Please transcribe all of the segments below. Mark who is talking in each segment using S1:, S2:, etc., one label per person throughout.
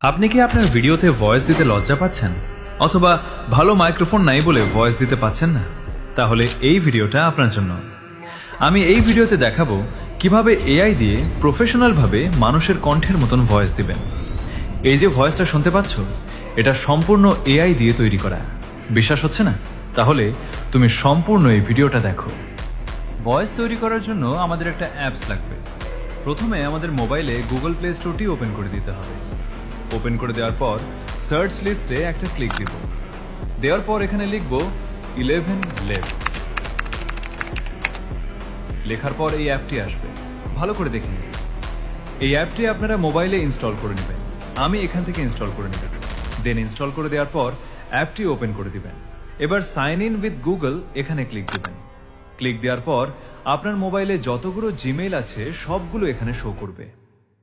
S1: আপনি কি আপনার ভিডিওতে ভয়েস দিতে লজ্জা পাচ্ছেন অথবা ভালো মাইক্রোফোন নাই বলে ভয়েস দিতে পাচ্ছেন না? তাহলে এই ভিডিওটা আপনার জন্য। আমি এই ভিডিওতে দেখাবো কিভাবে এআই দিয়ে প্রফেশনালভাবে মানুষের কণ্ঠের মতন ভয়েস দিবেন। এই যে ভয়েসটা শুনতে পাচ্ছ, এটা সম্পূর্ণ এআই দিয়ে তৈরি করা। বিশ্বাস হচ্ছে না? তাহলে তুমি সম্পূর্ণ এই ভিডিওটা দেখো। ভয়েস তৈরি করার জন্য আমাদের একটা অ্যাপস লাগবে। প্রথমে আমাদের মোবাইলে গুগল প্লে স্টোরটি ওপেন করে দিতে হবে। ওপেন করে দেওয়ার পর সার্চ লিস্টে একটা ক্লিক দিব। দেওয়ার পর এখানে লিখব 11 লেফট। লেখার পর এই অ্যাপটি আসবে। ভালো করে দেখে নিন। এই অ্যাপটি আপনারা মোবাইলে ইনস্টল করে নেবেন। আমি এখান থেকে ইনস্টল করে নেব। দেন ইনস্টল করে দেওয়ার পর অ্যাপটি ওপেন করে দিবেন। এবার সাইন ইন উইথ গুগল এখানে ক্লিক দিবেন। ক্লিক দেওয়ার পর আপনার মোবাইলে যতগুলো জিমেইল আছে সবগুলো এখানে শো করবে।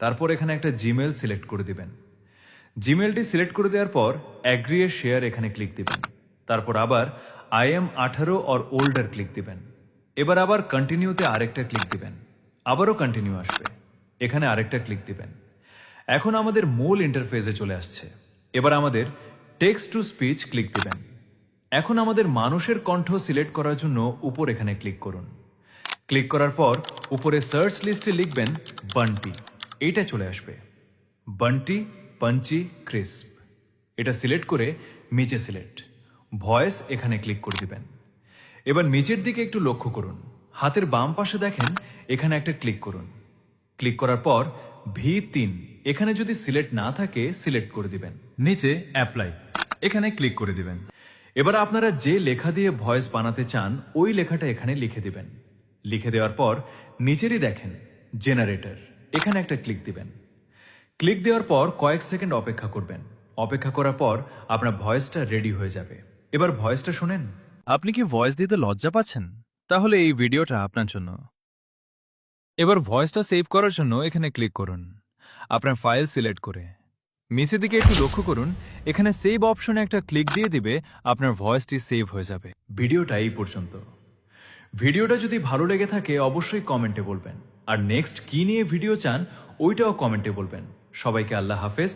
S1: তারপর এখানে একটা জিমেইল সিলেক্ট করে দিবেন। জিমেলটি সিলেক্ট করে দেওয়ার পর অ্যাগ্রি এ শেয়ার এখানে ক্লিক দিবেন। তারপর আবার I am 18 or older click দিবেন। এবার আবার কন্টিনিউতে আরেকটা ক্লিক দিবেন। আবারও কন্টিনিউ আসবে। এখানে আরেকটা ক্লিক দিবেন। এখন আমাদের মূল ইন্টারফেসে চলে আসছে। এবার আমাদের টেক্সট টু স্পিচ ক্লিক দিবেন। এখন আমাদের মানুষের কণ্ঠ সিলেক্ট করার জন্য উপর এখানে ক্লিক করুন। ক্লিক করার পর উপরে সার্চ লিস্টে লিখবেন বান্টি। এইটা চলে আসবে। বান্টি পাঞ্চি ক্রিস্প এটা সিলেক্ট করে নিচে সিলেক্ট ভয়েস এখানে ক্লিক করে দিবেন। এবার নিচের দিকে একটু লক্ষ্য করুন। হাতের বাম পাশে দেখেন এখানে একটা ক্লিক করুন। ক্লিক করার পর V3 এখানে যদি সিলেক্ট না থাকে সিলেক্ট করে দিবেন। নিচে অ্যাপ্লাই এখানে ক্লিক করে দিবেন। এবার আপনারা যে লেখা দিয়ে ভয়েস বানাতে চান ওই লেখাটা এখানে লিখে দিবেন। লিখে দেওয়ার পর নিচেরই দেখেন জেনারেটর এখানে একটা ক্লিক দিবেন। ক্লিক দেওয়ার পর কয়েক সেকেন্ড অপেক্ষা করবেন। অপেক্ষা করার পর আপনার ভয়েসটা রেডি হয়ে যাবে। এবার ভয়েসটা শুনেন। আপনি কি ভয়েস দিতে লজ্জা পাচ্ছেন? তাহলে এই ভিডিওটা আপনার জন্য। এবার ভয়েসটা সেভ করার জন্য এখানে ক্লিক করুন। আপনার ফাইল সিলেক্ট করে নিচের দিকে একটু লক্ষ্য করুন। এখানে সেভ অপশনে একটা ক্লিক দিয়ে দিবে, আপনার ভয়েসটি সেভ হয়ে যাবে। ভিডিওটা এই পর্যন্ত। ভিডিওটা যদি ভালো লেগে থাকে অবশ্যই কমেন্টে বলবেন। আর নেক্সট কি নিয়ে ভিডিও চান ওইটাও কমেন্টে বলবেন। সবাইকে আল্লাহ হাফেজ।